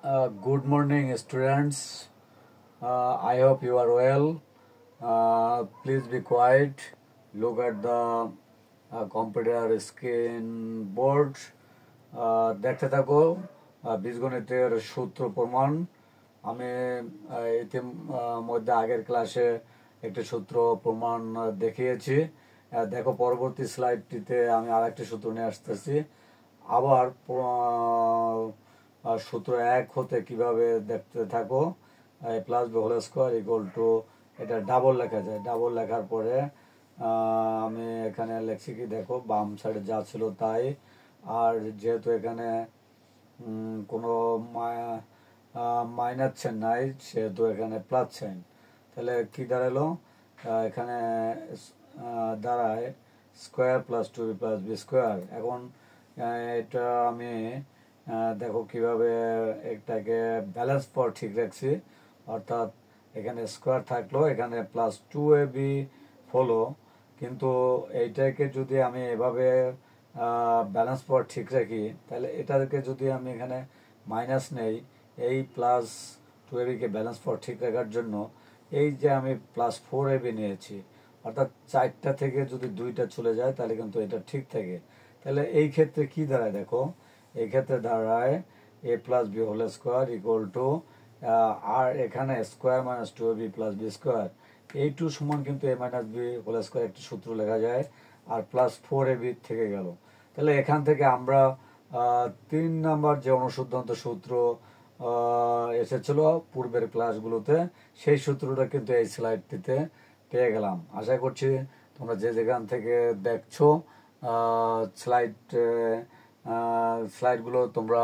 Good morning, students. I hope you are well. Please be quiet. Look at the computer screen board. দেখতে থাকো বীজগণিতের সূত্র প্রমাণ। আমি ইতিমধ্যে আগের ক্লাসে একটি সূত্র প্রমাণ দেখিয়েছি। দেখো পরবর্তী স্লাইডটিতে আমি আরেকটি সূত্র নিয়ে আসতেছি। আবার সূত্র 1 হতে কিভাবে দেখতে থাকো। a plus b whole square equal to, এটা ডাবল লেখা যায়। ডাবল লেখার পরে আমি এখানে লেখছি কি, দেখো বাম সাইডে যা ছিল তাই। আর যেহেতু এখানে কোনো মাইনাস চেন নাই, সেহেতু এখানে প্লাস চেন, তাহলে কি দাঁড়ালো, এখানে দাঁড়ায় square plus 2b plus b square. এখন এটা আমি দেখো কিভাবে এটাকে ব্যালেন্স পর ঠিক রাখছি, অর্থাৎ এখানে স্কোয়ার থাকলো, এখানে প্লাস 2ab হলো, কিন্তু এইটাকে যদি আমি এভাবে ব্যালেন্স পর ঠিক রাখি, তাহলে এটাকে যদি আমি এখানে মাইনাস নেই, এই প্লাস 2ab-কে ব্যালেন্স পর ঠিক রাখার জন্য এই যে আমি প্লাস 4ab নিয়েছি, অর্থাৎ 4টা থেকে যদি 2টা চলে যায় তাহলে কিন্তু এটা ঠিক থাকে। তাহলে এই ক্ষেত্রে কি দাঁড়ায়, দেখো এই ক্ষেত্রে দাঁড়ায় a plus b whole square equal to, আর এখানে square minus 2ab plus b square, এই টু সমান কিন্তু a minus b whole square একটি সূত্র লেখা যায়, আর প্লাস 4ab থেকে গেল। তাহলে এখান থেকে আমরা 3 নাম্বার যে অনুসিদ্ধান্ত সূত্র এসেছিল পূর্বের ক্লাসগুলোতে, সেই সূত্রটা কিন্তু এই স্লাইডটিতে পেয়ে গেলাম। আশা করছি তোমরা যে যেখান থেকে দেখছো স্লাইডগুলো তোমরা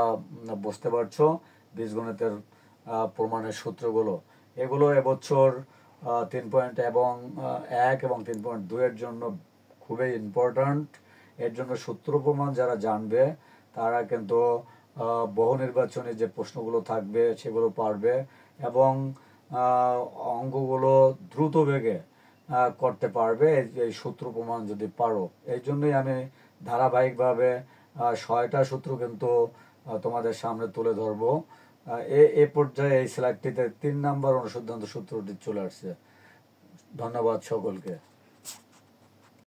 বুঝতে পারছো বীজগণিতের প্রমাণের সূত্রগুলো। এগুলো এবছর 3.1 এবং 3.2 এর জন্য খুবই ইম্পর্ট্যান্ট। এর জন্য সূত্র প্রমাণ যারা জানবে তারা কিন্তু বহু নির্বাচনী যে প্রশ্নগুলো থাকবে সেগুলো পারবে, এবং অঙ্কগুলো দ্রুত বেগে করতে পারবে এই সূত্র প্রমাণ যদি পারো। এই জন্যই আমি ধারাবাহিকভাবে 6টা সূত্র কিন্তু তোমাদের সামনে তুলে ধরবো। এ পর্যায়ে এই স্লাইডটিতে 3 নাম্বার অনুসিদ্ধান্ত সূত্রটি চলে আসছে। ধন্যবাদ সকলকে।